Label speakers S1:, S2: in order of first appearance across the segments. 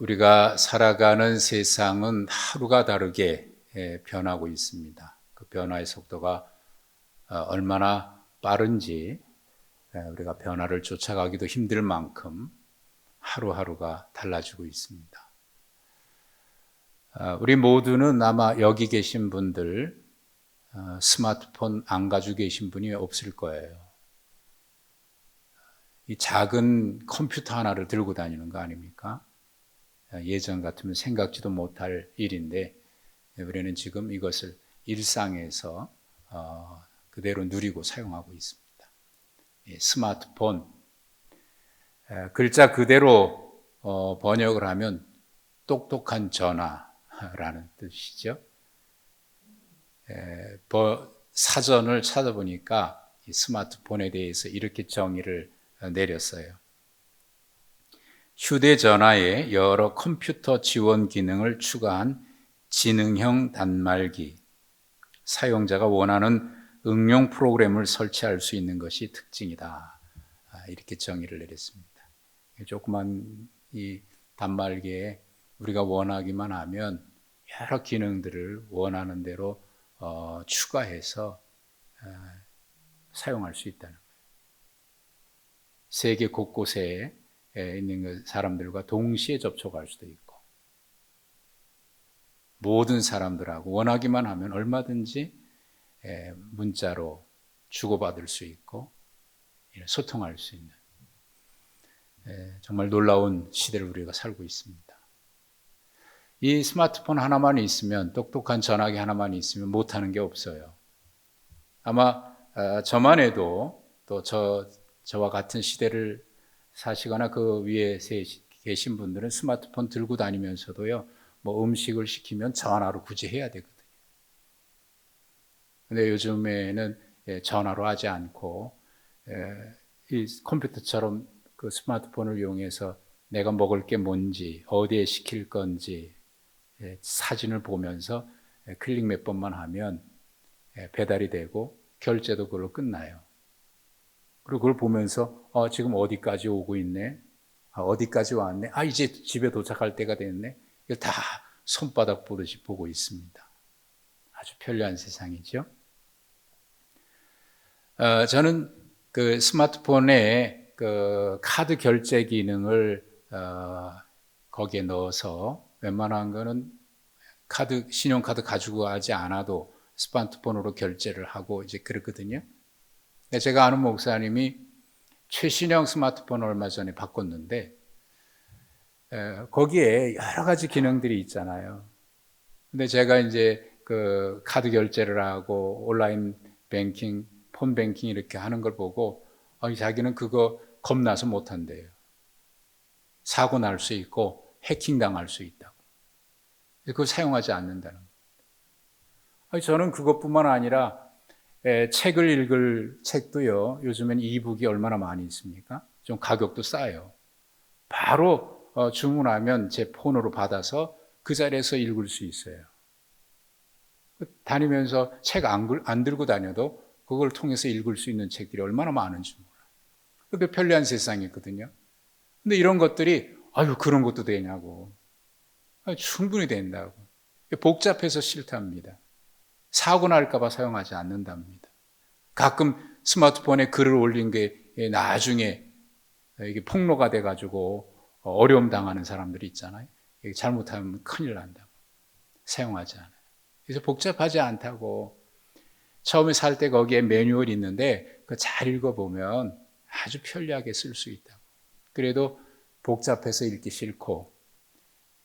S1: 우리가 살아가는 세상은 하루가 다르게 변하고 있습니다. 그 변화의 속도가 얼마나 빠른지 우리가 변화를 쫓아가기도 힘들 만큼 하루하루가 달라지고 있습니다. 우리 모두는 아마 여기 계신 분들 스마트폰 안 가지고 계신 분이 없을 거예요. 이 작은 컴퓨터 하나를 들고 다니는 거 아닙니까? 예전 같으면 생각지도 못할 일인데 우리는 지금 이것을 일상에서 그대로 누리고 사용하고 있습니다. 스마트폰, 글자 그대로 번역을 하면 똑똑한 전화라는 뜻이죠. 사전을 찾아보니까 이 스마트폰에 대해서 이렇게 정의를 내렸어요. 휴대전화에 여러 컴퓨터 지원 기능을 추가한 지능형 단말기, 사용자가 원하는 응용 프로그램을 설치할 수 있는 것이 특징이다. 이렇게 정의를 내렸습니다. 조그만 이 단말기에 우리가 원하기만 하면 여러 기능들을 원하는 대로 추가해서 사용할 수 있다는 거예요. 세계 곳곳에 있는 사람들과 동시에 접촉할 수도 있고, 모든 사람들하고 원하기만 하면 얼마든지 문자로 주고받을 수 있고 소통할 수 있는 정말 놀라운 시대를 우리가 살고 있습니다. 이 스마트폰 하나만 있으면, 똑똑한 전화기 하나만 있으면 못하는 게 없어요. 아마 저만 해도 또 저와 같은 시대를 사시거나 그 위에 계신 분들은 스마트폰 들고 다니면서도요, 뭐 음식을 시키면 전화로 굳이 해야 되거든요. 근데 요즘에는 전화로 하지 않고 이 컴퓨터처럼 그 스마트폰을 이용해서 내가 먹을 게 뭔지, 어디에 시킬 건지 사진을 보면서 클릭 몇 번만 하면 배달이 되고 결제도 그걸로 끝나요. 그리고 그걸 보면서 지금 어디까지 오고 있네, 어디까지 왔네, 이제 집에 도착할 때가 됐네, 이걸 다 손바닥 보듯이 보고 있습니다. 아주 편리한 세상이죠. 저는 그 스마트폰에 그 카드 결제 기능을 거기에 넣어서 웬만한 거는 신용카드 가지고 가지 않아도 스마트폰으로 결제를 하고 이제 그렇거든요. 제가 아는 목사님이 최신형 스마트폰을 얼마 전에 바꿨는데 거기에 여러 가지 기능들이 있잖아요. 근데 제가 이제 그 카드 결제를 하고 온라인 뱅킹, 폰 뱅킹 이렇게 하는 걸 보고 자기는 그거 겁나서 못 한대요. 사고 날 수 있고 해킹 당할 수 있다고. 그걸 사용하지 않는다는 거예요. 저는 그것뿐만 아니라 책을 읽을 책도요, 요즘엔 이북이 얼마나 많이 있습니까? 좀 가격도 싸요. 바로 주문하면 제 폰으로 받아서 그 자리에서 읽을 수 있어요. 다니면서 책 안 들고 다녀도 그걸 통해서 읽을 수 있는 책들이 얼마나 많은지 몰라요. 그게 편리한 세상이거든요. 근데 이런 것들이 그런 것도 되냐고. 충분히 된다고. 복잡해서 싫답니다. 사고 날까 봐 사용하지 않는답니다. 가끔 스마트폰에 글을 올린 게 나중에 이게 폭로가 돼가지고 어려움 당하는 사람들이 있잖아요. 잘못하면 큰일 난다고. 사용하지 않아요. 그래서 복잡하지 않다고. 처음에 살 때 거기에 매뉴얼이 있는데 그거 잘 읽어보면 아주 편리하게 쓸 수 있다고. 그래도 복잡해서 읽기 싫고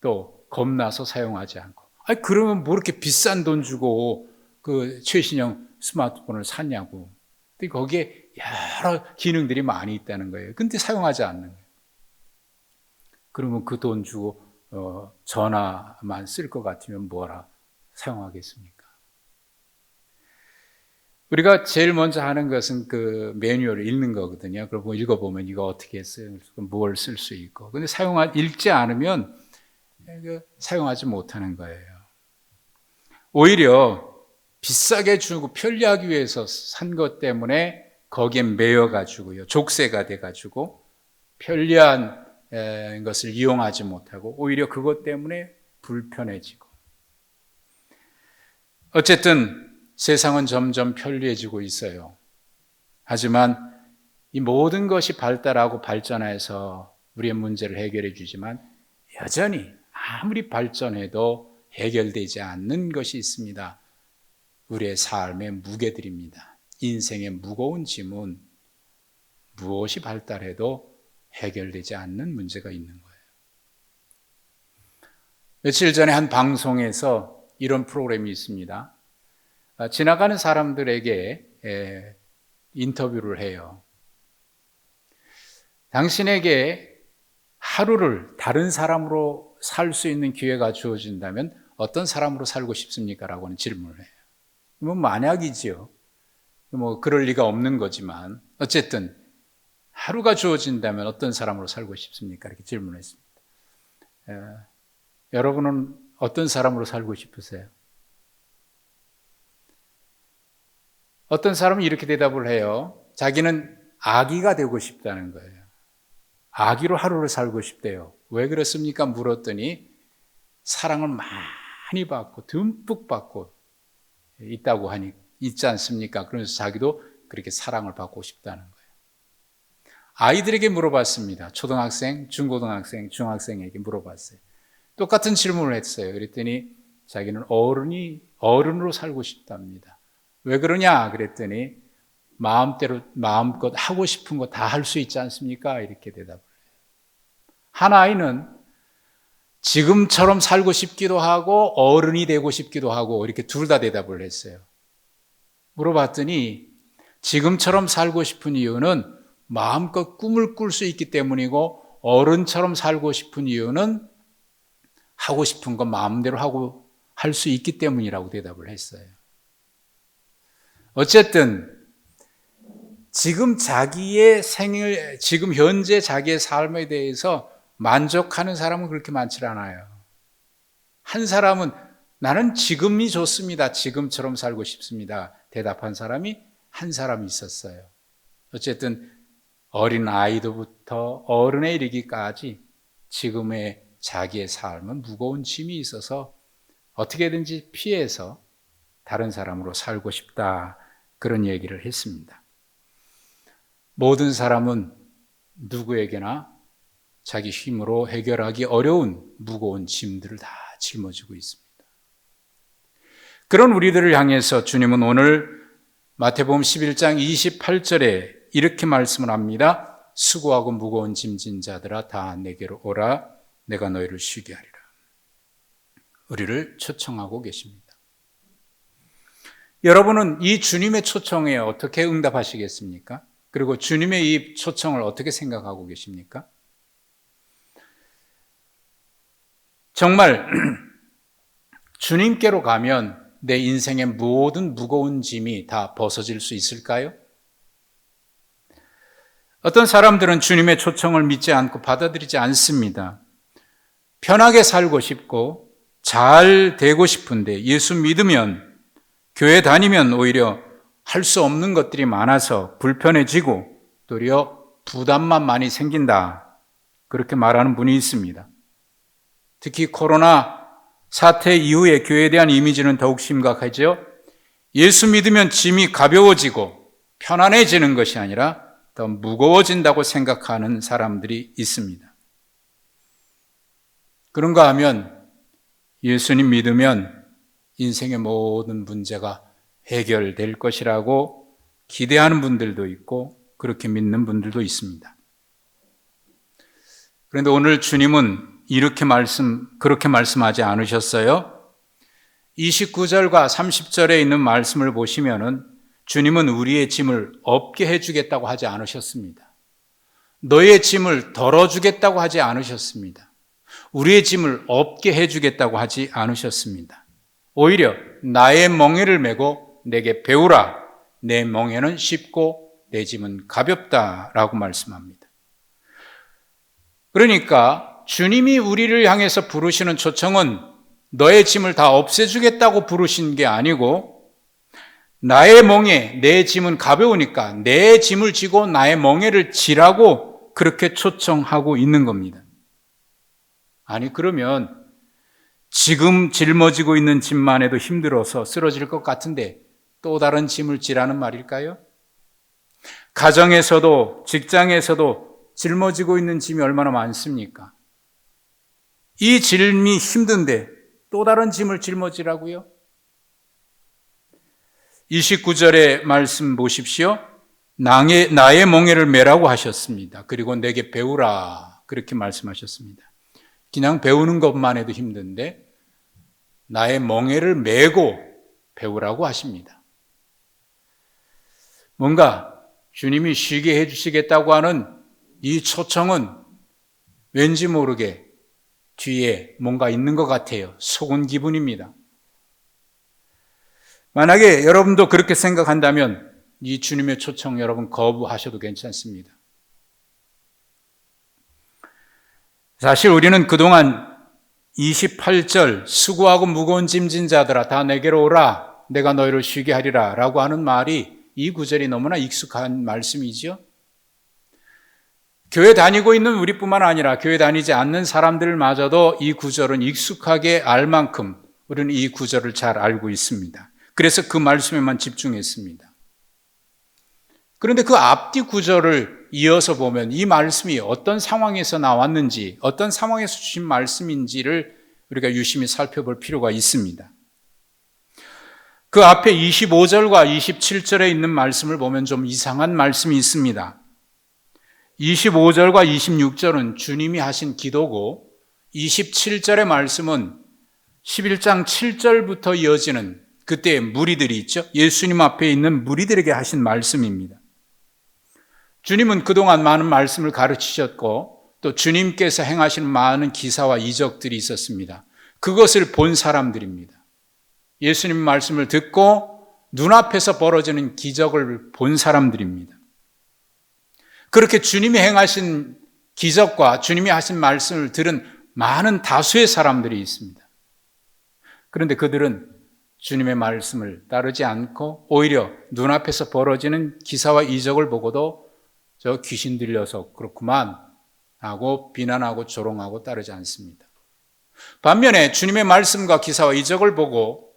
S1: 또 겁나서 사용하지 않고. 그러면 뭐 이렇게 비싼 돈 주고 그 최신형 스마트폰을 샀냐고. 근데 거기에 여러 기능들이 많이 있다는 거예요. 근데 사용하지 않는 거예요. 그러면 그 돈 주고 전화만 쓸 것 같으면 뭐라 사용하겠습니까? 우리가 제일 먼저 하는 것은 그 매뉴얼을 읽는 거거든요. 그리고 읽어보면 이거 어떻게 써요? 뭘 쓸 수 있고. 근데 읽지 않으면 사용하지 못하는 거예요. 오히려 비싸게 주고 편리하기 위해서 산 것 때문에 거기에 매여가지고요, 족쇄가 돼가지고 편리한 것을 이용하지 못하고 오히려 그것 때문에 불편해지고, 어쨌든 세상은 점점 편리해지고 있어요. 하지만 이 모든 것이 발달하고 발전해서 우리의 문제를 해결해 주지만 여전히 아무리 발전해도 해결되지 않는 것이 있습니다. 우리의 삶의 무게들입니다. 인생의 무거운 짐은 무엇이 발달해도 해결되지 않는 문제가 있는 거예요. 며칠 전에 한 방송에서 이런 프로그램이 있습니다. 지나가는 사람들에게 인터뷰를 해요. 당신에게 하루를 다른 사람으로 살 수 있는 기회가 주어진다면 어떤 사람으로 살고 싶습니까? 라고 하는 질문을 해요. 만약이지요. 그럴 리가 없는 거지만 어쨌든 하루가 주어진다면 어떤 사람으로 살고 싶습니까? 이렇게 질문했습니다. 여러분은 어떤 사람으로 살고 싶으세요? 어떤 사람은 이렇게 대답을 해요. 자기는 아기가 되고 싶다는 거예요. 아기로 하루를 살고 싶대요. 왜 그렇습니까? 물었더니 사랑을 많이 받고 듬뿍 받고 있지 않습니까? 그러면서 자기도 그렇게 사랑을 받고 싶다는 거예요. 아이들에게 물어봤습니다. 초등학생, 중고등학생, 중학생에게 물어봤어요. 똑같은 질문을 했어요. 그랬더니 자기는 어른으로 살고 싶답니다. 왜 그러냐? 그랬더니 마음껏 하고 싶은 거 다 할 수 있지 않습니까? 이렇게 대답을 해요. 한 아이는 지금처럼 살고 싶기도 하고 어른이 되고 싶기도 하고 이렇게 둘 다 대답을 했어요. 물어봤더니 지금처럼 살고 싶은 이유는 마음껏 꿈을 꿀 수 있기 때문이고, 어른처럼 살고 싶은 이유는 하고 싶은 거 마음대로 하고 할 수 있기 때문이라고 대답을 했어요. 어쨌든 지금 현재 자기의 삶에 대해서 만족하는 사람은 그렇게 많지 않아요. 한 사람은 나는 지금이 좋습니다. 지금처럼 살고 싶습니다. 대답한 사람이 한 사람이 있었어요. 어쨌든 어린 아이도부터 어른에 이르기까지 지금의 자기의 삶은 무거운 짐이 있어서 어떻게든지 피해서 다른 사람으로 살고 싶다. 그런 얘기를 했습니다. 모든 사람은 누구에게나 자기 힘으로 해결하기 어려운 무거운 짐들을 다 짊어지고 있습니다. 그런 우리들을 향해서 주님은 오늘 마태복음 11장 28절에 이렇게 말씀을 합니다. 수고하고 무거운 짐진 자들아 다 내게로 오라. 내가 너희를 쉬게 하리라. 우리를 초청하고 계십니다. 여러분은 이 주님의 초청에 어떻게 응답하시겠습니까? 그리고 주님의 이 초청을 어떻게 생각하고 계십니까? 정말 주님께로 가면 내 인생의 모든 무거운 짐이 다 벗어질 수 있을까요? 어떤 사람들은 주님의 초청을 믿지 않고 받아들이지 않습니다. 편하게 살고 싶고 잘 되고 싶은데 예수 믿으면, 교회 다니면 오히려 할 수 없는 것들이 많아서 불편해지고 도리어 부담만 많이 생긴다. 그렇게 말하는 분이 있습니다. 특히 코로나 사태 이후에 교회에 대한 이미지는 더욱 심각하죠. 예수 믿으면 짐이 가벼워지고 편안해지는 것이 아니라 더 무거워진다고 생각하는 사람들이 있습니다. 그런가 하면 예수님 믿으면 인생의 모든 문제가 해결될 것이라고 기대하는 분들도 있고 그렇게 믿는 분들도 있습니다. 그런데 오늘 주님은 그렇게 말씀하지 않으셨어요. 29절과 30절에 있는 말씀을 보시면은 주님은 우리의 짐을 없게 해주겠다고 하지 않으셨습니다. 너의 짐을 덜어주겠다고 하지 않으셨습니다. 우리의 짐을 없게 해주겠다고 하지 않으셨습니다. 오히려 나의 멍에를 메고 내게 배우라. 내 멍에는 쉽고 내 짐은 가볍다라고 말씀합니다. 그러니까 주님이 우리를 향해서 부르시는 초청은 너의 짐을 다 없애주겠다고 부르신 게 아니고, 나의 멍에, 내 짐은 가벼우니까 내 짐을 지고 나의 멍에를 지라고 그렇게 초청하고 있는 겁니다. 아니, 그러면 지금 짊어지고 있는 짐만 해도 힘들어서 쓰러질 것 같은데 또 다른 짐을 지라는 말일까요? 가정에서도 직장에서도 짊어지고 있는 짐이 얼마나 많습니까? 이 짐이 힘든데 또 다른 짐을 짊어지라고요? 29절의 말씀 보십시오. 나의 멍에를 메라고 하셨습니다. 그리고 내게 배우라, 그렇게 말씀하셨습니다. 그냥 배우는 것만 해도 힘든데 나의 멍에를 메고 배우라고 하십니다. 뭔가 주님이 쉬게 해주시겠다고 하는 이 초청은 왠지 모르게 뒤에 뭔가 있는 것 같아요. 속은 기분입니다. 만약에 여러분도 그렇게 생각한다면 이 주님의 초청 여러분 거부하셔도 괜찮습니다. 사실 우리는 그동안 28절 수고하고 무거운 짐진 자들아 다 내게로 오라 내가 너희를 쉬게 하리라 라고 하는 말이 이 구절이 너무나 익숙한 말씀이죠. 교회 다니고 있는 우리뿐만 아니라 교회 다니지 않는 사람들마저도 이 구절은 익숙하게 알 만큼 우리는 이 구절을 잘 알고 있습니다. 그래서 그 말씀에만 집중했습니다. 그런데 그 앞뒤 구절을 이어서 보면 이 말씀이 어떤 상황에서 나왔는지, 어떤 상황에서 주신 말씀인지를 우리가 유심히 살펴볼 필요가 있습니다. 그 앞에 25절과 27절에 있는 말씀을 보면 좀 이상한 말씀이 있습니다. 25절과 26절은 주님이 하신 기도고 27절의 말씀은 11장 7절부터 이어지는 그때의 무리들이 있죠. 예수님 앞에 있는 무리들에게 하신 말씀입니다. 주님은 그동안 많은 말씀을 가르치셨고 또 주님께서 행하신 많은 기사와 이적들이 있었습니다. 그것을 본 사람들입니다. 예수님 말씀을 듣고 눈앞에서 벌어지는 기적을 본 사람들입니다. 그렇게 주님이 행하신 기적과 주님이 하신 말씀을 들은 많은 다수의 사람들이 있습니다. 그런데 그들은 주님의 말씀을 따르지 않고 오히려 눈앞에서 벌어지는 기사와 이적을 보고도 저 귀신 들려서 그렇구만 하고 비난하고 조롱하고 따르지 않습니다. 반면에 주님의 말씀과 기사와 이적을 보고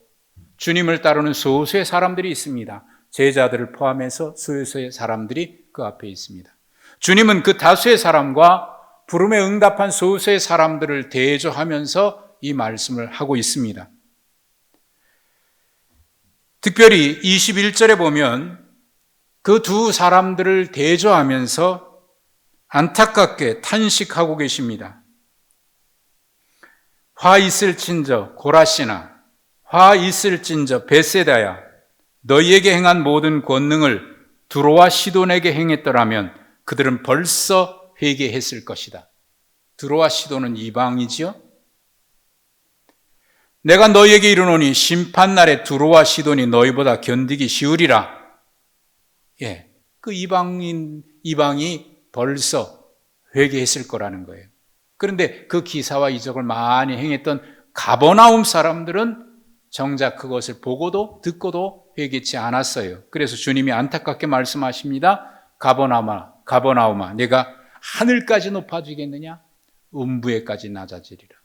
S1: 주님을 따르는 소수의 사람들이 있습니다. 제자들을 포함해서 소수의 사람들이 그 앞에 있습니다. 주님은 그 다수의 사람과 부름에 응답한 소수의 사람들을 대조하면서 이 말씀을 하고 있습니다. 특별히 21절에 보면 그 두 사람들을 대조하면서 안타깝게 탄식하고 계십니다. 화 있을진저 고라시나 화 있을진저 베세다야 너희에게 행한 모든 권능을 두로와 시돈에게 행했더라면 그들은 벌써 회개했을 것이다. 두로와 시돈은 이방이지요. 내가 너희에게 이르노니 심판날에 두로와 시돈이 너희보다 견디기 쉬우리라. 그 이방이 벌써 회개했을 거라는 거예요. 그런데 그 기사와 이적을 많이 행했던 가버나움 사람들은 정작 그것을 보고도 듣고도 회개치 않았어요. 그래서 주님이 안타깝게 말씀하십니다. 가버나움아, 내가 하늘까지 높아지겠느냐? 음부에까지 낮아지리라.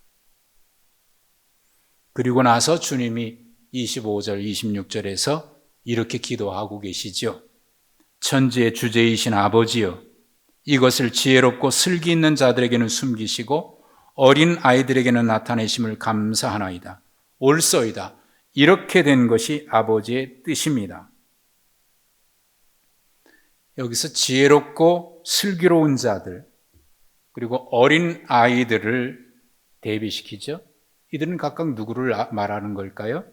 S1: 그리고 나서 주님이 25절, 26절에서 이렇게 기도하고 계시죠. 천지의 주제이신 아버지여, 이것을 지혜롭고 슬기 있는 자들에게는 숨기시고 어린 아이들에게는 나타내심을 감사하나이다. 옳소이다. 이렇게 된 것이 아버지의 뜻입니다. 여기서 지혜롭고 슬기로운 자들, 그리고 어린 아이들을 대비시키죠. 이들은 각각 누구를 말하는 걸까요?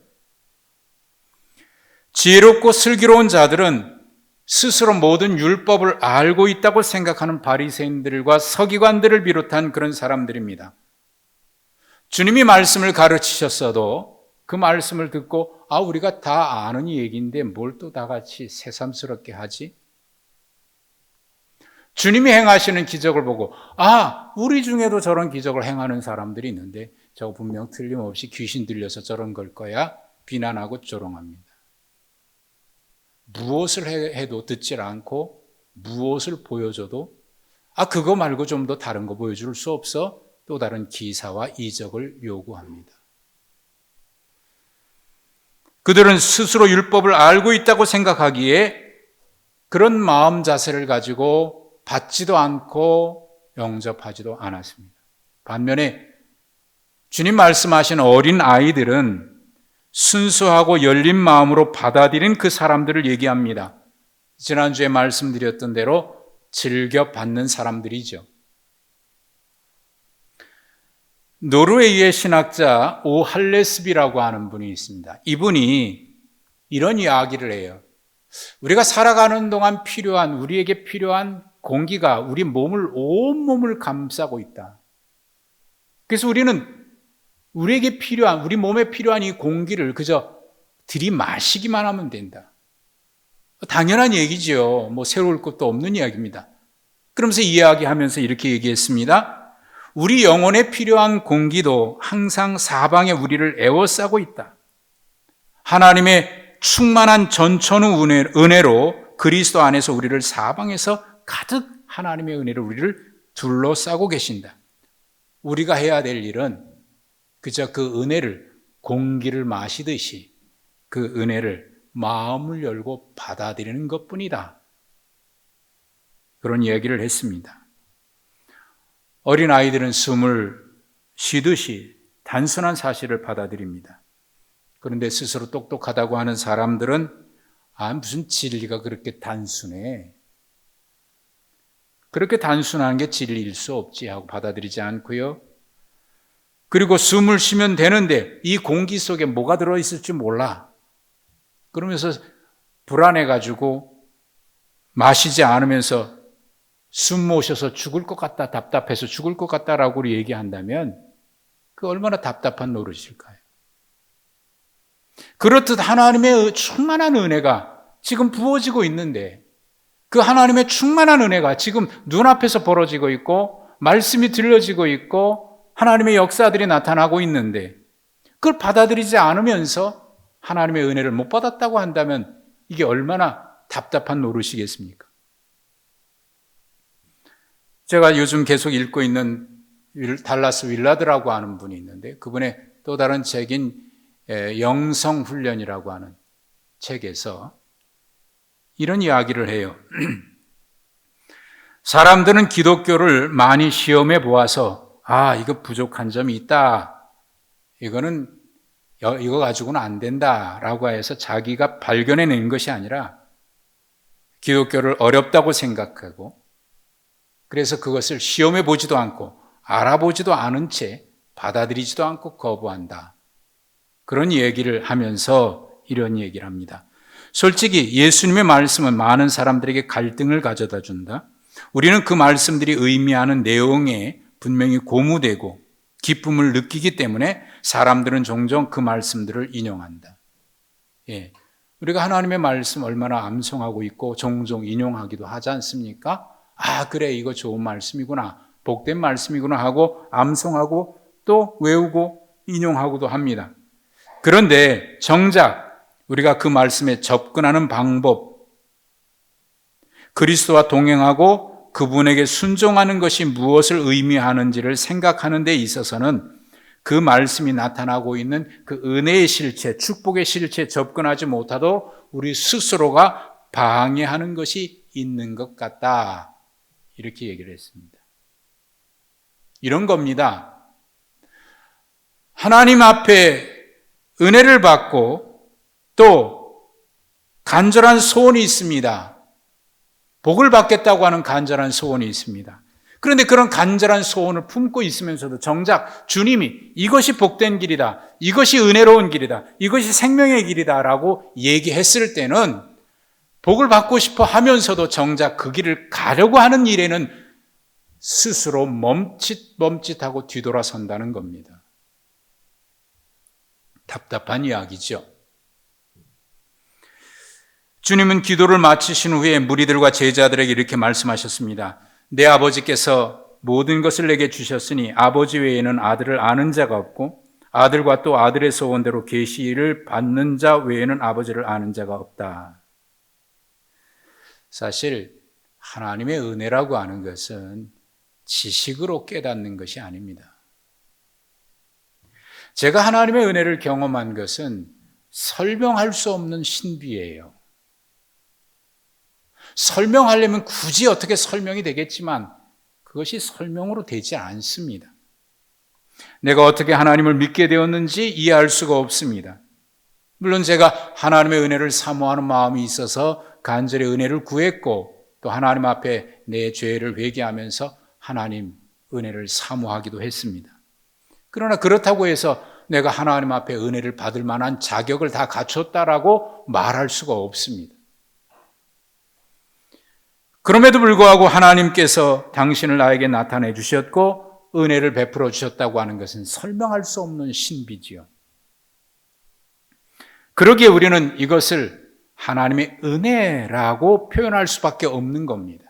S1: 지혜롭고 슬기로운 자들은 스스로 모든 율법을 알고 있다고 생각하는 바리새인들과 서기관들을 비롯한 그런 사람들입니다. 주님이 말씀을 가르치셨어도 그 말씀을 듣고 우리가 다 아는 얘기인데 뭘 또 다 같이 새삼스럽게 하지? 주님이 행하시는 기적을 보고 우리 중에도 저런 기적을 행하는 사람들이 있는데 저거 분명 틀림없이 귀신 들려서 저런 걸 거야 비난하고 조롱합니다. 무엇을 해도 듣질 않고 무엇을 보여줘도 그거 말고 좀 더 다른 거 보여줄 수 없어? 또 다른 기사와 이적을 요구합니다. 그들은 스스로 율법을 알고 있다고 생각하기에 그런 마음 자세를 가지고 받지도 않고 영접하지도 않았습니다. 반면에 주님 말씀하신 어린 아이들은 순수하고 열린 마음으로 받아들인 그 사람들을 얘기합니다. 지난주에 말씀드렸던 대로 즐겨 받는 사람들이죠. 노르웨이의 신학자 오 할레스비라고 하는 분이 있습니다. 이분이 이런 이야기를 해요. 우리가 살아가는 동안 우리에게 필요한 공기가 우리 온몸을 감싸고 있다. 그래서 우리는 우리 몸에 필요한 이 공기를 그저 들이마시기만 하면 된다. 당연한 얘기죠. 새로울 것도 없는 이야기입니다. 그러면서 이야기하면서 이렇게 얘기했습니다. 우리 영혼에 필요한 공기도 항상 사방에 우리를 에워싸고 있다. 하나님의 충만한 전천후 은혜로 그리스도 안에서 우리를 사방에서 가득 하나님의 은혜로 우리를 둘러싸고 계신다. 우리가 해야 될 일은 그저 그 은혜를 공기를 마시듯이 그 은혜를 마음을 열고 받아들이는 것뿐이다. 그런 이야기를 했습니다. 어린 아이들은 숨을 쉬듯이 단순한 사실을 받아들입니다. 그런데 스스로 똑똑하다고 하는 사람들은 무슨 진리가 그렇게 단순해. 그렇게 단순한 게 진리일 수 없지 하고 받아들이지 않고요. 그리고 숨을 쉬면 되는데 이 공기 속에 뭐가 들어있을지 몰라. 그러면서 불안해가지고 마시지 않으면서 숨 못 쉬어서 죽을 것 같다, 답답해서 죽을 것 같다라고 얘기한다면 그 얼마나 답답한 노릇일까요? 그렇듯 하나님의 충만한 은혜가 지금 부어지고 있는데 그 하나님의 충만한 은혜가 지금 눈앞에서 벌어지고 있고 말씀이 들려지고 있고 하나님의 역사들이 나타나고 있는데 그걸 받아들이지 않으면서 하나님의 은혜를 못 받았다고 한다면 이게 얼마나 답답한 노릇이겠습니까? 제가 요즘 계속 읽고 있는 달라스 윌라드라고 하는 분이 있는데 그분의 또 다른 책인 영성훈련이라고 하는 책에서 이런 이야기를 해요. 사람들은 기독교를 많이 시험해 보아서 이거 부족한 점이 있다. 이거 가지고는 안 된다라고 해서 자기가 발견해낸 것이 아니라 기독교를 어렵다고 생각하고 그래서 그것을 시험해 보지도 않고 알아보지도 않은 채 받아들이지도 않고 거부한다. 그런 얘기를 하면서 이런 얘기를 합니다. 솔직히 예수님의 말씀은 많은 사람들에게 갈등을 가져다 준다. 우리는 그 말씀들이 의미하는 내용에 분명히 고무되고 기쁨을 느끼기 때문에 사람들은 종종 그 말씀들을 인용한다. 우리가 하나님의 말씀 얼마나 암송하고 있고 종종 인용하기도 하지 않습니까? 그래, 이거 좋은 말씀이구나, 복된 말씀이구나 하고 암송하고 또 외우고 인용하고도 합니다. 그런데 정작 우리가 그 말씀에 접근하는 방법, 그리스도와 동행하고 그분에게 순종하는 것이 무엇을 의미하는지를 생각하는 데 있어서는 그 말씀이 나타나고 있는 그 은혜의 실체, 축복의 실체에 접근하지 못하도 우리 스스로가 방해하는 것이 있는 것 같다. 이렇게 얘기를 했습니다. 이런 겁니다. 하나님 앞에 은혜를 받고 또 간절한 소원이 있습니다. 복을 받겠다고 하는 간절한 소원이 있습니다. 그런데 그런 간절한 소원을 품고 있으면서도 정작 주님이 이것이 복된 길이다, 이것이 은혜로운 길이다, 이것이 생명의 길이다 라고 얘기했을 때는 복을 받고 싶어 하면서도 정작 그 길을 가려고 하는 일에는 스스로 멈칫하고 뒤돌아선다는 겁니다. 답답한 이야기죠. 주님은 기도를 마치신 후에 무리들과 제자들에게 이렇게 말씀하셨습니다. 내 아버지께서 모든 것을 내게 주셨으니 아버지 외에는 아들을 아는 자가 없고 아들과 또 아들의 소원대로 계시를 받는 자 외에는 아버지를 아는 자가 없다. 사실 하나님의 은혜라고 하는 것은 지식으로 깨닫는 것이 아닙니다. 제가 하나님의 은혜를 경험한 것은 설명할 수 없는 신비예요. 설명하려면 굳이 어떻게 설명이 되겠지만 그것이 설명으로 되지 않습니다. 내가 어떻게 하나님을 믿게 되었는지 이해할 수가 없습니다. 물론 제가 하나님의 은혜를 사모하는 마음이 있어서 간절히 은혜를 구했고 또 하나님 앞에 내 죄를 회개하면서 하나님 은혜를 사모하기도 했습니다. 그러나 그렇다고 해서 내가 하나님 앞에 은혜를 받을 만한 자격을 다 갖췄다라고 말할 수가 없습니다. 그럼에도 불구하고 하나님께서 당신을 나에게 나타내 주셨고 은혜를 베풀어 주셨다고 하는 것은 설명할 수 없는 신비지요. 그러기에 우리는 이것을 하나님의 은혜라고 표현할 수밖에 없는 겁니다.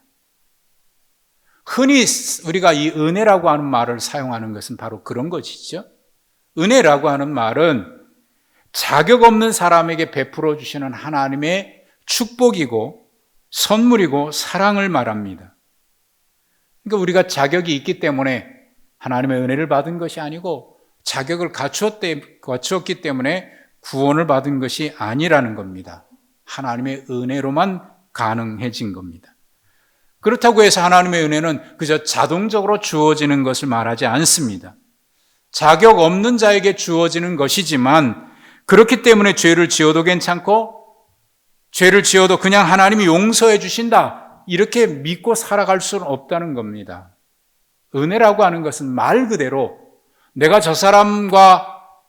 S1: 흔히 우리가 이 은혜라고 하는 말을 사용하는 것은 바로 그런 것이죠. 은혜라고 하는 말은 자격 없는 사람에게 베풀어 주시는 하나님의 축복이고 선물이고 사랑을 말합니다. 그러니까 우리가 자격이 있기 때문에 하나님의 은혜를 받은 것이 아니고 자격을 갖추었기 때문에 구원을 받은 것이 아니라는 겁니다. 하나님의 은혜로만 가능해진 겁니다. 그렇다고 해서 하나님의 은혜는 그저 자동적으로 주어지는 것을 말하지 않습니다. 자격 없는 자에게 주어지는 것이지만 그렇기 때문에 죄를 지어도 괜찮고 죄를 지어도 그냥 하나님이 용서해 주신다 이렇게 믿고 살아갈 수는 없다는 겁니다. 은혜라고 하는 것은 말 그대로 내가 저 사람과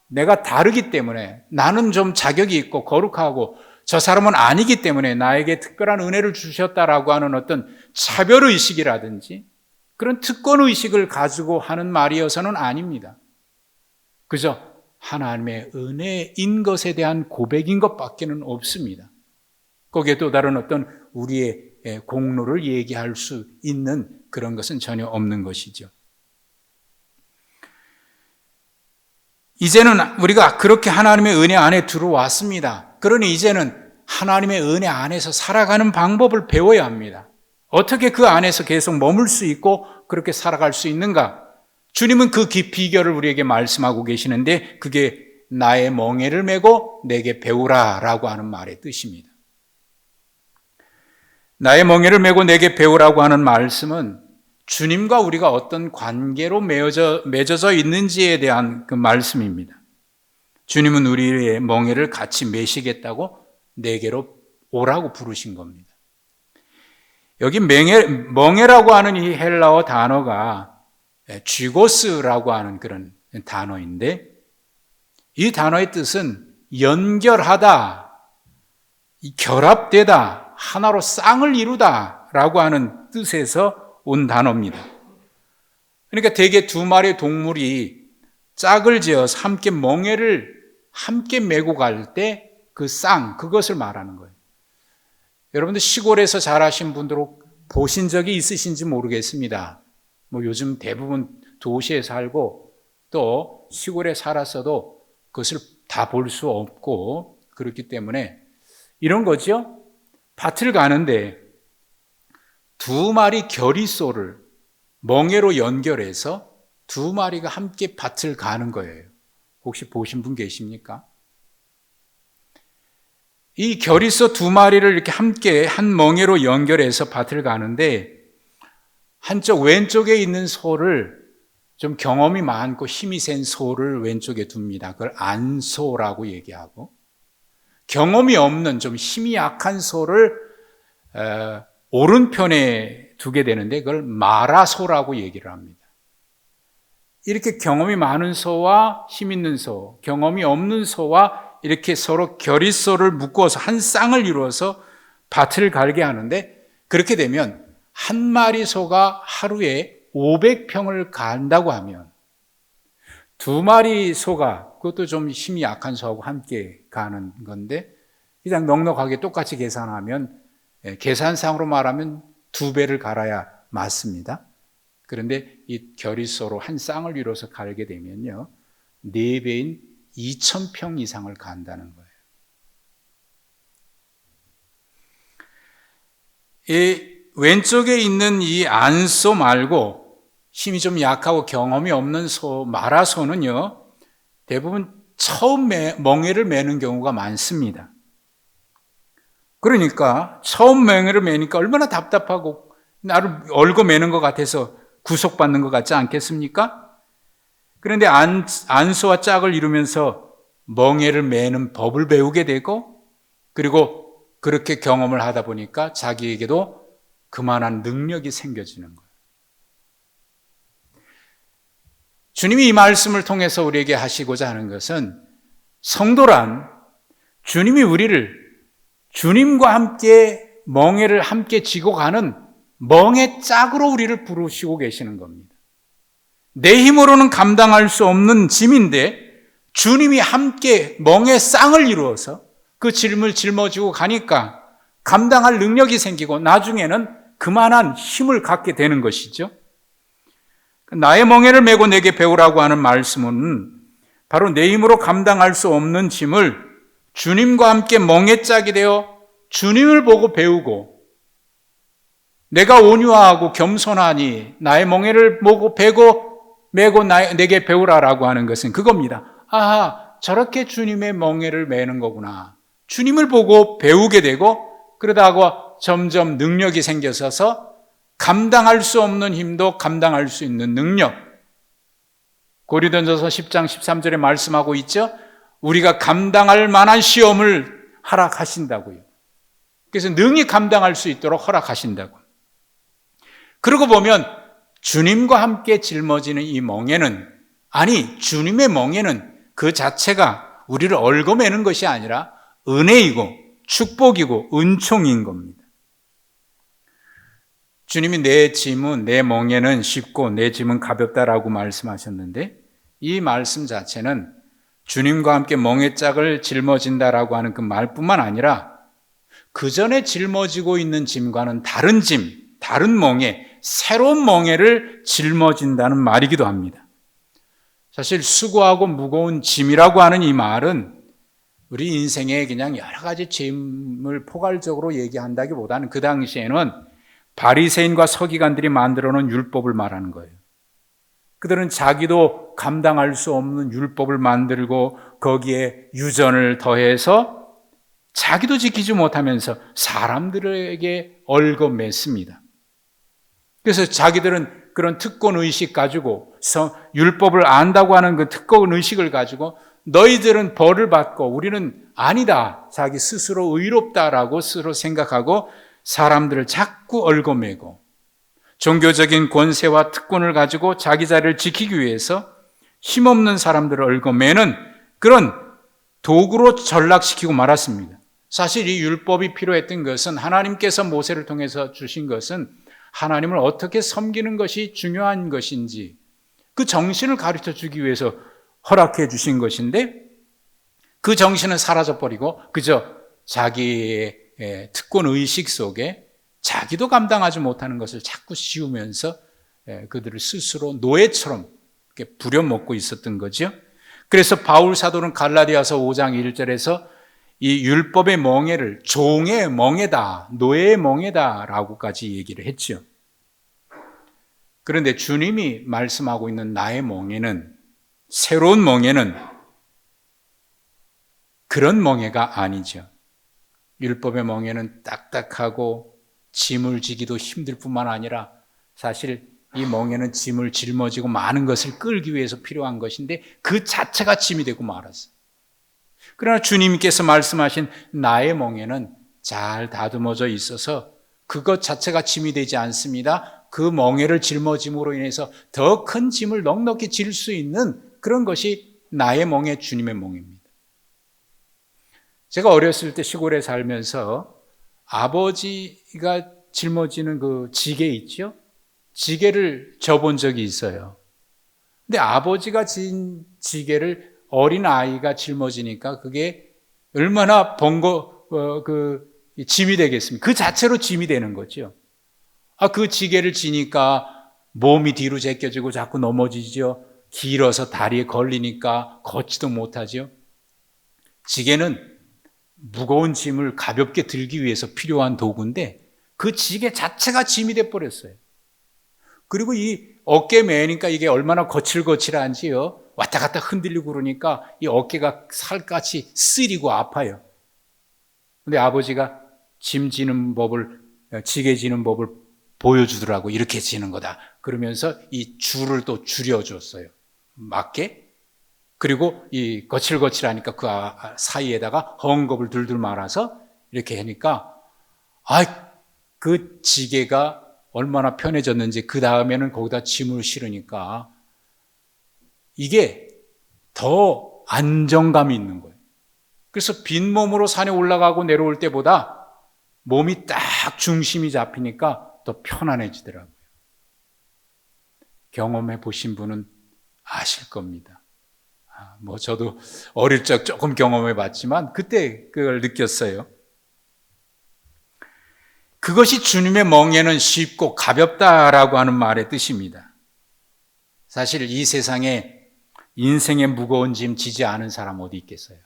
S1: 내가 다르기 때문에 나는 좀 자격이 있고 거룩하고 저 사람은 아니기 때문에 나에게 특별한 은혜를 주셨다라고 하는 어떤 차별의식이라든지 그런 특권의식을 가지고 하는 말이어서는 아닙니다. 그저 하나님의 은혜인 것에 대한 고백인 것밖에는 없습니다. 거기에 또 다른 어떤 우리의 공로를 얘기할 수 있는 그런 것은 전혀 없는 것이죠. 이제는 우리가 그렇게 하나님의 은혜 안에 들어왔습니다. 그러니 이제는 하나님의 은혜 안에서 살아가는 방법을 배워야 합니다. 어떻게 그 안에서 계속 머물 수 있고 그렇게 살아갈 수 있는가? 주님은 그 비결을 우리에게 말씀하고 계시는데 그게 나의 멍에를 메고 내게 배우라 라고 하는 말의 뜻입니다. 나의 멍에를 메고 내게 배우라고 하는 말씀은 주님과 우리가 어떤 관계로 맺어져 있는지에 대한 그 말씀입니다. 주님은 우리의 멍에를 같이 메시겠다고 내게로 오라고 부르신 겁니다. 여기 멍에라고 하는 이 헬라어 단어가 쥐고스라고 하는 그런 단어인데 이 단어의 뜻은 연결하다, 결합되다, 하나로 쌍을 이루다 라고 하는 뜻에서 온 단어입니다. 그러니까 대개 두 마리의 동물이 짝을 지어서 함께 멍에를 함께 메고 갈 때 그 쌍, 그것을 말하는 거예요. 여러분들 시골에서 자라신 분들은 보신 적이 있으신지 모르겠습니다. 요즘 대부분 도시에 살고 또 시골에 살았어도 그것을 다 볼 수 없고 그렇기 때문에 이런 거죠. 밭을 가는데 두 마리 결의소를 멍에로 연결해서 두 마리가 함께 밭을 가는 거예요. 혹시 보신 분 계십니까? 이 결의소 두 마리를 이렇게 함께 한 멍에로 연결해서 밭을 가는데 한쪽 왼쪽에 있는 소를 좀 경험이 많고 힘이 센 소를 왼쪽에 둡니다. 그걸 안소라고 얘기하고 경험이 없는 좀 힘이 약한 소를 오른편에 두게 되는데 그걸 마라소라고 얘기를 합니다. 이렇게 경험이 많은 소와 힘 있는 소, 경험이 없는 소와 이렇게 서로 결의소를 묶어서 한 쌍을 이루어서 밭을 갈게 하는데 그렇게 되면 한 마리 소가 하루에 500평을 간다고 하면 두 마리 소가 그것도 좀 힘이 약한 소하고 함께 가는 건데 그냥 넉넉하게 똑같이 계산하면 계산상으로 말하면 2배를 갈아야 맞습니다. 그런데 이 결의소로 한 쌍을 이뤄서 갈게 되면요 4배인 2000평 이상을 간다는 거예요. 이 왼쪽에 있는 이 안소 말고 힘이 좀 약하고 경험이 없는 소, 마라소는요, 대부분 처음 멍에를 매는 경우가 많습니다. 그러니까 처음 멍에를 매니까 얼마나 답답하고 나를 얽어 매는 것 같아서 구속받는 것 같지 않겠습니까? 그런데 안소와 짝을 이루면서 멍에를 매는 법을 배우게 되고, 그리고 그렇게 경험을 하다 보니까 자기에게도 그만한 능력이 생겨지는 거예요. 주님이 이 말씀을 통해서 우리에게 하시고자 하는 것은, 성도란 주님이 우리를 주님과 함께 멍에를 함께 지고 가는 멍에 짝으로 우리를 부르시고 계시는 겁니다. 내 힘으로는 감당할 수 없는 짐인데 주님이 함께 멍에 쌍을 이루어서 그 짐을 짊어지고 가니까 감당할 능력이 생기고 나중에는 그만한 힘을 갖게 되는 것이죠. 나의 멍에를 메고 내게 배우라고 하는 말씀은 바로 내 힘으로 감당할 수 없는 짐을 주님과 함께 멍에 짝이 되어 주님을 보고 배우고, 내가 온유하고 겸손하니 나의 멍에를 보고 메고 내게 배우라라고 하는 것은 그겁니다. 아하, 저렇게 주님의 멍에를 매는 거구나. 주님을 보고 배우게 되고, 그러다가 점점 능력이 생겨서 감당할 수 없는 힘도 감당할 수 있는 능력. 고린도전서 10장 13절에 말씀하고 있죠. 우리가 감당할 만한 시험을 허락하신다고요. 그래서 능히 감당할 수 있도록 허락하신다고. 그러고 보면 주님과 함께 짊어지는 이 멍에는, 아니 주님의 멍에는 그 자체가 우리를 얽어매는 것이 아니라 은혜이고 축복이고 은총인 겁니다. 주님이 내 짐은, 내 멍에는 쉽고 내 짐은 가볍다라고 말씀하셨는데, 이 말씀 자체는 주님과 함께 멍에 짝을 짊어진다라고 하는 그 말뿐만 아니라 그 전에 짊어지고 있는 짐과는 다른 짐, 다른 멍에, 새로운 멍에를 짊어진다는 말이기도 합니다. 사실 수고하고 무거운 짐이라고 하는 이 말은 우리 인생에 그냥 여러 가지 짐을 포괄적으로 얘기한다기보다는 그 당시에는 바리새인과 서기관들이 만들어 놓은 율법을 말하는 거예요. 그들은 자기도 감당할 수 없는 율법을 만들고 거기에 유전을 더해서 자기도 지키지 못하면서 사람들에게 얽어맸습니다. 그래서 자기들은 그런 특권 의식 가지고, 율법을 안다고 하는 그 특권 의식을 가지고 너희들은 벌을 받고 우리는 아니다, 자기 스스로 의롭다라고 스스로 생각하고 사람들을 자꾸 얽어매고 종교적인 권세와 특권을 가지고 자기 자리를 지키기 위해서 힘없는 사람들을 얽어매는 그런 도구로 전락시키고 말았습니다. 사실 이 율법이 필요했던 것은, 하나님께서 모세를 통해서 주신 것은 하나님을 어떻게 섬기는 것이 중요한 것인지 그 정신을 가르쳐 주기 위해서 허락해 주신 것인데, 그 정신은 사라져버리고 그저 자기의 특권 의식 속에 자기도 감당하지 못하는 것을 자꾸 씌우면서 그들을 스스로 노예처럼 부려먹고 있었던 거죠. 그래서 바울 사도는 갈라디아서 5장 1절에서 이 율법의 멍에를 종의 멍에다, 노예의 멍에다라고까지 얘기를 했죠. 그런데 주님이 말씀하고 있는 나의 멍에는, 새로운 멍에는 그런 멍에가 아니죠. 율법의 멍에는 딱딱하고 짐을 지기도 힘들 뿐만 아니라 사실 이 멍에는 짐을 짊어지고 많은 것을 끌기 위해서 필요한 것인데 그 자체가 짐이 되고 말았어요. 그러나 주님께서 말씀하신 나의 멍에는 잘 다듬어져 있어서 그것 자체가 짐이 되지 않습니다. 그 멍에를 짊어짐으로 인해서 더 큰 짐을 넉넉히 질 수 있는 그런 것이 나의 멍에, 주님의 멍입니다. 제가 어렸을 때 시골에 살면서 아버지가 짊어지는 그 지게 있죠? 지게를 져본 적이 있어요. 근데 아버지가 진 지게를 어린 아이가 짊어지니까 그게 얼마나 짐이 되겠습니까? 그 자체로 짐이 되는 거죠. 그 지게를 지니까 몸이 뒤로 제껴지고 자꾸 넘어지죠. 길어서 다리에 걸리니까 걷지도 못하죠. 지게는 무거운 짐을 가볍게 들기 위해서 필요한 도구인데 그 지게 자체가 짐이 돼 버렸어요. 그리고 이 어깨 매니까 이게 얼마나 거칠거칠한지요. 왔다 갔다 흔들리고 그러니까 이 어깨가 살같이 쓰리고 아파요. 근데 아버지가 짐 지는 법을, 지게 지는 법을 보여주더라고. 이렇게 지는 거다. 그러면서 이 줄을 또 줄여줬어요. 맞게. 그리고 이 거칠거칠하니까 그 사이에다가 헝겊을 둘둘 말아서 이렇게 하니까, 그 지게가 얼마나 편해졌는지 그 다음에는 거기다 짐을 실으니까 이게 더 안정감이 있는 거예요. 그래서 빈몸으로 산에 올라가고 내려올 때보다 몸이 딱 중심이 잡히니까 더 편안해지더라고요. 경험해 보신 분은 아실 겁니다. 저도 어릴 적 조금 경험해 봤지만 그때 그걸 느꼈어요. 그것이 주님의 멍에는 쉽고 가볍다라고 하는 말의 뜻입니다. 사실 이 세상에 인생의 무거운 짐 지지 않은 사람 어디 있겠어요?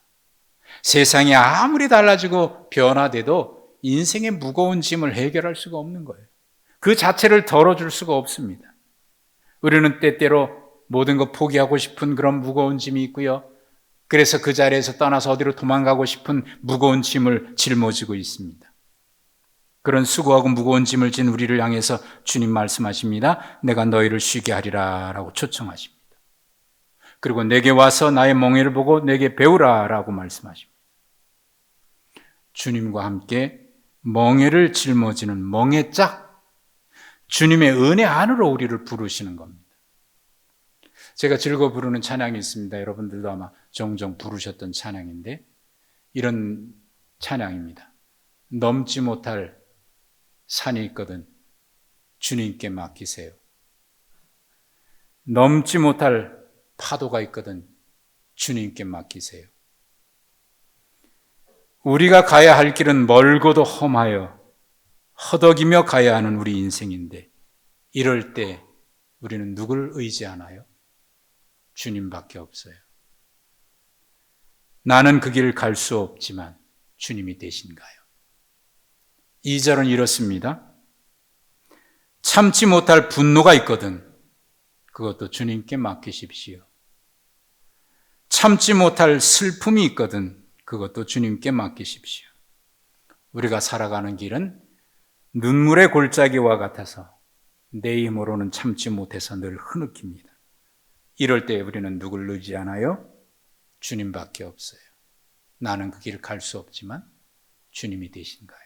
S1: 세상이 아무리 달라지고 변화돼도 인생의 무거운 짐을 해결할 수가 없는 거예요. 그 자체를 덜어줄 수가 없습니다. 우리는 때때로 모든 것 포기하고 싶은 그런 무거운 짐이 있고요. 그래서 그 자리에서 떠나서 어디로 도망가고 싶은 무거운 짐을 짊어지고 있습니다. 그런 수고하고 무거운 짐을 진 우리를 향해서 주님 말씀하십니다. 내가 너희를 쉬게 하리라 라고 초청하십니다. 그리고 내게 와서 나의 멍에를 보고 내게 배우라 라고 말씀하십니다. 주님과 함께 멍에를 짊어지는 멍에짝, 주님의 은혜 안으로 우리를 부르시는 겁니다. 제가 즐거워 부르는 찬양이 있습니다. 여러분들도 아마 종종 부르셨던 찬양인데 이런 찬양입니다. 넘지 못할 산이 있거든 주님께 맡기세요. 넘지 못할 파도가 있거든 주님께 맡기세요. 우리가 가야 할 길은 멀고도 험하여 허덕이며 가야 하는 우리 인생인데 이럴 때 우리는 누굴 의지하나요? 주님밖에 없어요. 나는 그 길을 갈 수 없지만 주님이 되신가요? 2절은 이렇습니다. 참지 못할 분노가 있거든 그것도 주님께 맡기십시오. 참지 못할 슬픔이 있거든 그것도 주님께 맡기십시오. 우리가 살아가는 길은 눈물의 골짜기와 같아서 내 힘으로는 참지 못해서 늘 흐느낍니다. 이럴 때 우리는 누굴 의지하나요? 주님밖에 없어요. 나는 그 길을 갈 수 없지만 주님이 되신가요?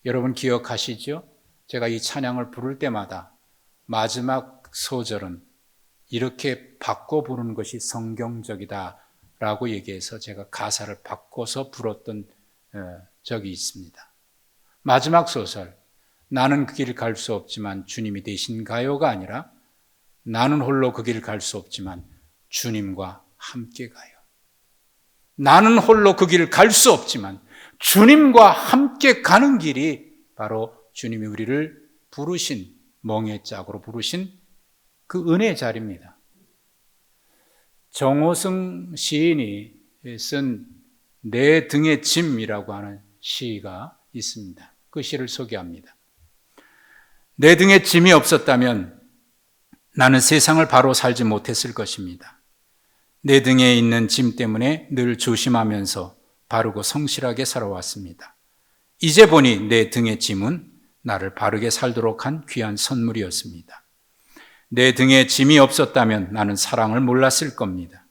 S1: 여러분 기억하시죠? 제가 이 찬양을 부를 때마다 마지막 소절은 이렇게 바꿔 부르는 것이 성경적이다 라고 얘기해서 제가 가사를 바꿔서 불었던 적이 있습니다. 마지막 소설, 나는 그 길을 갈 수 없지만 주님이 되신가요가 아니라 나는 홀로 그 길을 갈 수 없지만 주님과 함께 가요. 나는 홀로 그 길을 갈 수 없지만 주님과 함께 가는 길이 바로 주님이 우리를 부르신, 멍에짝으로 부르신 그 은혜의 자리입니다. 정호승 시인이 쓴 내 등의 짐이라고 하는 시가 있습니다. 그 시를 소개합니다. 내 등에 짐이 없었다면 나는 세상을 바로 살지 못했을 것입니다. 내 등에 있는 짐 때문에 늘 조심하면서 바르고 성실하게 살아왔습니다. 이제 보니 내 등의 짐은 나를 바르게 살도록 한 귀한 선물이었습니다. 내 등에 짐이 없었다면 나는 사랑을 몰랐을 겁니다.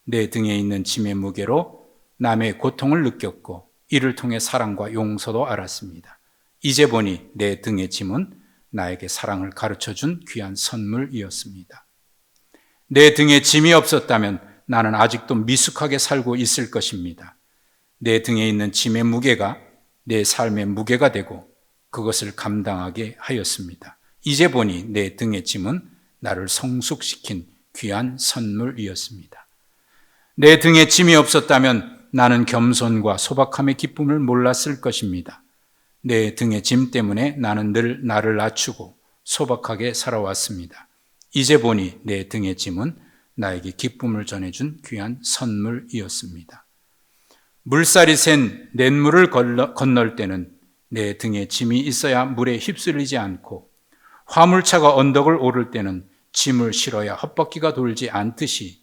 S1: 내 등에 있는 짐의 무게로 남의 고통을 느꼈고 이를 통해 사랑과 용서도 알았습니다. 이제 보니 내 등의 짐은 나에게 사랑을 가르쳐준 귀한 선물이었습니다. 내 등에 짐이 없었다면 나는 아직도 미숙하게 살고 있을 것입니다. 내 등에 있는 짐의 무게가 내 삶의 무게가 되고 그것을 감당하게 하였습니다. 이제 보니 내 등의 짐은 나를 성숙시킨 귀한 선물이었습니다. 내 등에 짐이 없었다면 나는 겸손과 소박함의 기쁨을 몰랐을 것입니다. 내 등의 짐 때문에 나는 늘 나를 낮추고 소박하게 살아왔습니다. 이제 보니 내 등의 짐은 나에게 기쁨을 전해준 귀한 선물이었습니다. 물살이 센 냇물을 건널 때는 내 등에 짐이 있어야 물에 휩쓸리지 않고 화물차가 언덕을 오를 때는 짐을 실어야 헛바퀴가 돌지 않듯이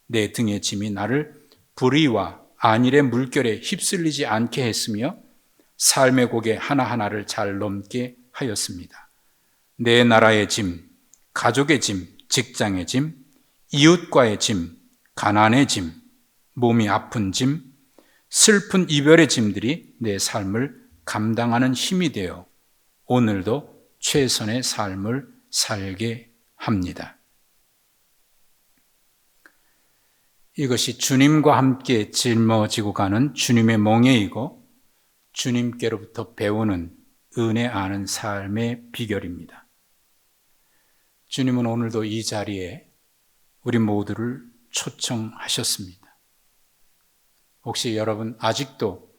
S1: 내 등의 짐이 나를 불의와 안일의 물결에 휩쓸리지 않게 했으며 삶의 고개 하나하나를 잘 넘게 하였습니다. 내 나라의 짐, 가족의 짐, 직장의 짐, 이웃과의 짐, 가난의 짐, 몸이 아픈 짐, 슬픈 이별의 짐들이 내 삶을 감당하는 힘이 되어 오늘도 최선의 삶을 살게 합니다. 이것이 주님과 함께 짊어지고 가는 주님의 멍에이고 주님께로부터 배우는 은혜 아는 삶의 비결입니다. 주님은 오늘도 이 자리에 우리 모두를 초청하셨습니다. 혹시 여러분 아직도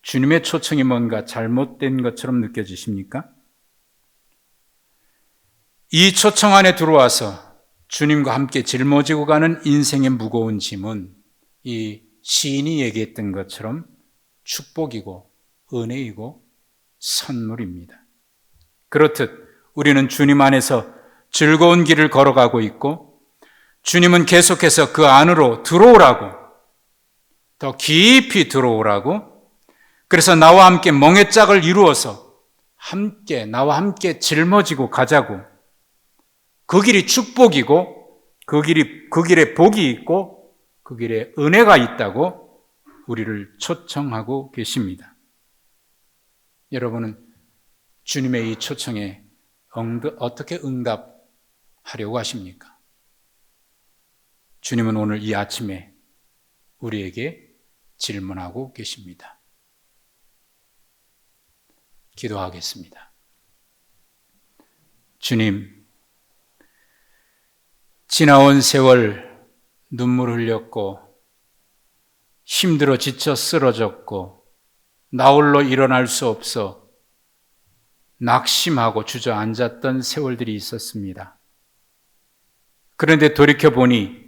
S1: 주님의 초청이 뭔가 잘못된 것처럼 느껴지십니까? 이 초청 안에 들어와서 주님과 함께 짊어지고 가는 인생의 무거운 짐은 이 시인이 얘기했던 것처럼 축복이고 은혜이고 선물입니다. 그렇듯 우리는 주님 안에서 즐거운 길을 걸어가고 있고 주님은 계속해서 그 안으로 들어오라고, 더 깊이 들어오라고, 그래서 나와 함께 멍에짝을 이루어서 나와 함께 짊어지고 가자고, 그 길이 축복이고 그 길에 복이 있고 그 길에 은혜가 있다고 우리를 초청하고 계십니다. 여러분은 주님의 이 초청에 어떻게 응답하려고 하십니까? 주님은 오늘 이 아침에 우리에게 질문하고 계십니다. 기도하겠습니다. 주님, 지나온 세월 눈물 흘렸고 힘들어 지쳐 쓰러졌고 나홀로 일어날 수 없어 낙심하고 주저앉았던 세월들이 있었습니다. 그런데 돌이켜보니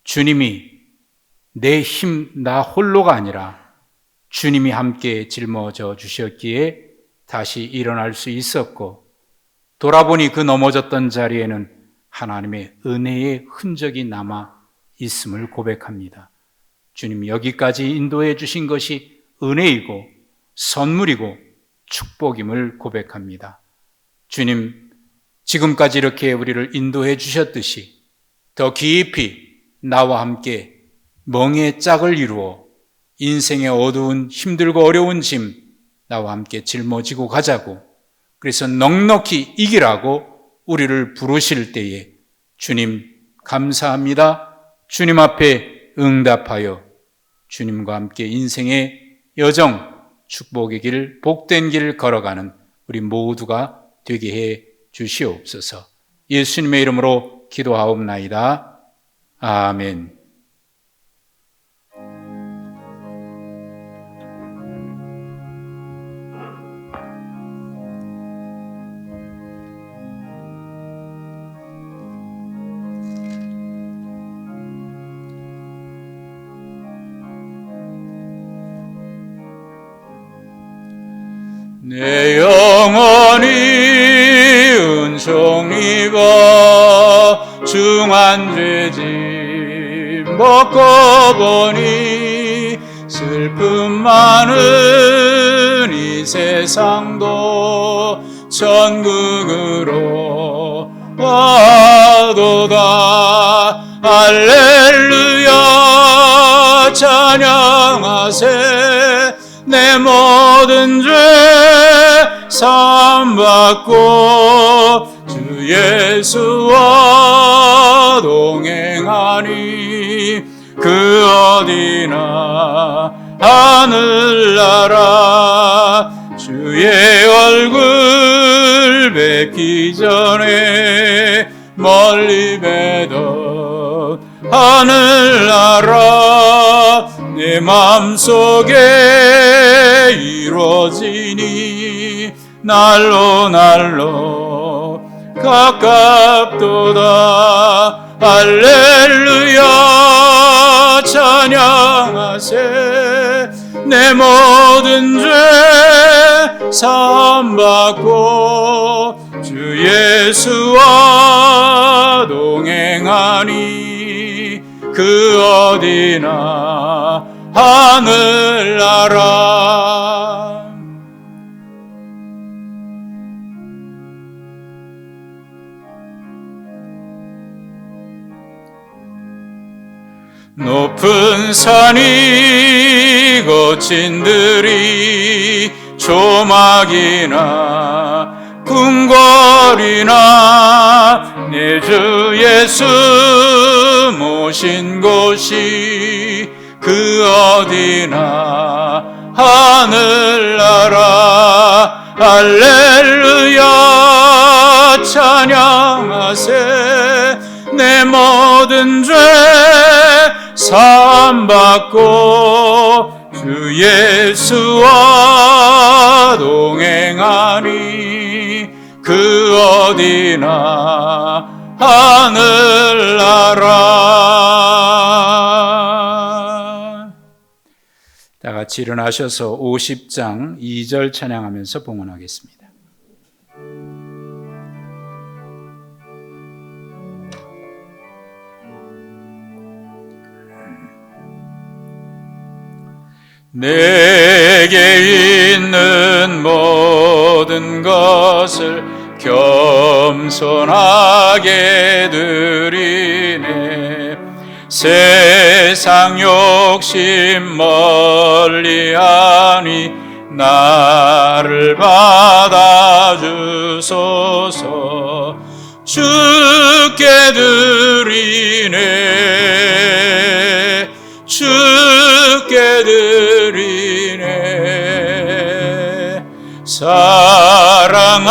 S1: 주님이 내 힘, 나 홀로가 아니라 주님이 함께 짊어져 주셨기에 다시 일어날 수 있었고, 돌아보니 그 넘어졌던 자리에는 하나님의 은혜의 흔적이 남아 있음을 고백합니다. 주님, 여기까지 인도해 주신 것이 은혜이고 선물이고 축복임을 고백합니다. 주님, 지금까지 이렇게 우리를 인도해 주셨듯이 더 깊이 나와 함께 멍에 짝을 이루어 인생의 어두운 힘들고 어려운 짐 나와 함께 짊어지고 가자고, 그래서 넉넉히 이기라고 우리를 부르실 때에 주님 감사합니다. 주님 앞에 응답하여 주님과 함께 인생의 여정, 축복의 길, 복된 길 걸어가는 우리 모두가 되게 해 주시옵소서. 예수님의 이름으로 기도하옵나이다. 아멘. 내 영혼이 은총 입어 중한 죄짐 벗고 보니 슬픔 많은 이 세상도 천국으로 와도다. 할렐루야 찬양하세. 내 모든 죄 사함받고 주 예수와 동행하니 그 어디나 하늘나라 주의 얼굴 뵙기 전에 멀리 뵈던 하늘나라 내 맘속에 이루어지니 날로 날로 가깝도다. 할렐루야 찬양하세. 내 모든 죄 사함받고 주 예수와 동행하니 그 어디나 하늘나라. 높은 산이 거친 들이 조막이나 궁궐이나 내 주 예수 모신 곳이 그 어디나 하늘나라. 할렐루야 찬양하세. 내 모든 죄 사함받고 주 예수와 동행하니 그 어디나 하늘나라. 다 같이 일어나셔서 50장 2절 찬양하면서 봉헌하겠습니다. 내게 있는 모든 것을 겸손하게 드리네. 세상 욕심 멀리하니 나를 받아주소서. 주께 드리네. 주께 드리네. 사랑하는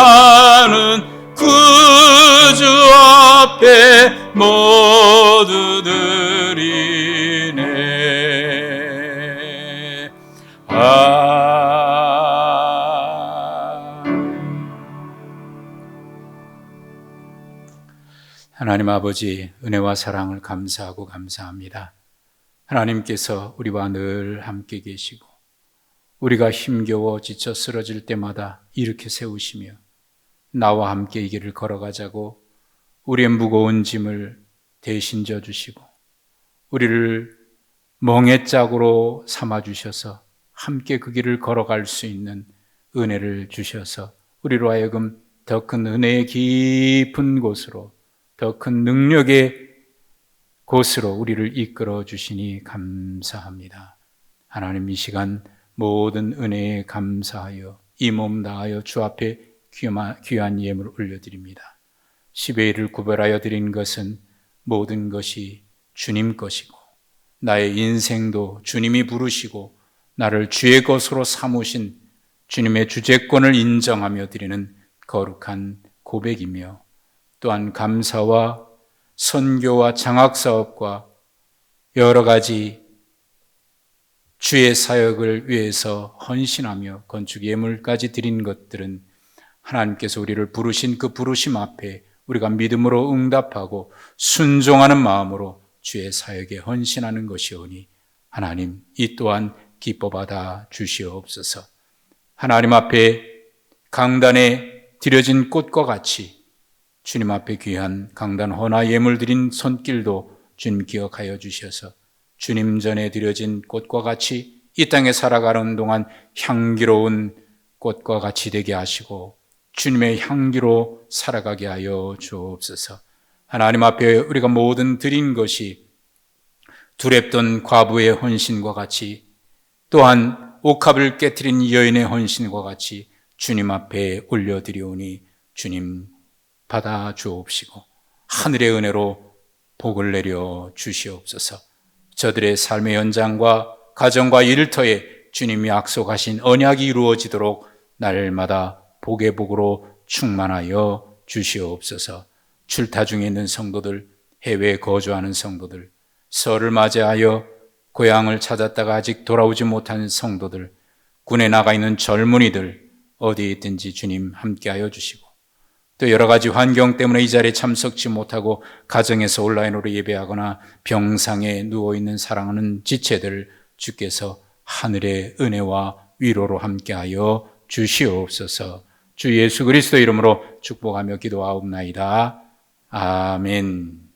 S1: 구주 앞에 모두 드리네. 하나님 아버지, 은혜와 사랑을 감사하고 감사합니다. 하나님께서 우리와 늘 함께 계시고 우리가 힘겨워 지쳐 쓰러질 때마다 일으켜 세우시며 나와 함께 이 길을 걸어가자고 우리의 무거운 짐을 대신 져주시고 우리를 멍에짝으로 삼아주셔서 함께 그 길을 걸어갈 수 있는 은혜를 주셔서 우리로 하여금 더 큰 은혜의 깊은 곳으로, 더 큰 능력의 곳으로 우리를 이끌어 주시니 감사합니다. 하나님, 이 시간 모든 은혜에 감사하여 이 몸 다하여 주 앞에 귀한 예물을 올려드립니다. 10의 1을 구별하여 드린 것은 모든 것이 주님 것이고 나의 인생도 주님이 부르시고 나를 주의 것으로 삼으신 주님의 주재권을 인정하며 드리는 거룩한 고백이며 또한 감사와 선교와 장학사업과 여러 가지 주의 사역을 위해서 헌신하며 건축 예물까지 드린 것들은 하나님께서 우리를 부르신 그 부르심 앞에 우리가 믿음으로 응답하고 순종하는 마음으로 주의 사역에 헌신하는 것이오니 하나님, 이 또한 기뻐 받아 주시옵소서. 하나님 앞에 강단에 드려진 꽃과 같이 주님 앞에 귀한 강단 헌화 예물 드린 손길도 주님 기억하여 주셔서 주님 전에 드려진 꽃과 같이 이 땅에 살아가는 동안 향기로운 꽃과 같이 되게 하시고 주님의 향기로 살아가게 하여 주옵소서. 하나님 앞에 우리가 모든 드린 것이 두렵던 과부의 헌신과 같이 또한 옥합을 깨트린 여인의 헌신과 같이 주님 앞에 올려드리오니 주님 받아 주옵시고 하늘의 은혜로 복을 내려 주시옵소서. 저들의 삶의 연장과 가정과 일터에 주님이 약속하신 언약이 이루어지도록 날마다 복의 복으로 충만하여 주시옵소서. 출타 중에 있는 성도들, 해외에 거주하는 성도들, 설을 맞이하여 고향을 찾았다가 아직 돌아오지 못한 성도들, 군에 나가 있는 젊은이들 어디에 있든지 주님 함께하여 주시고 또 여러 가지 환경 때문에 이 자리에 참석치 못하고 가정에서 온라인으로 예배하거나 병상에 누워있는 사랑하는 지체들 주께서 하늘의 은혜와 위로로 함께하여 주시옵소서. 주 예수 그리스도 이름으로 축복하며 기도하옵나이다. 아멘.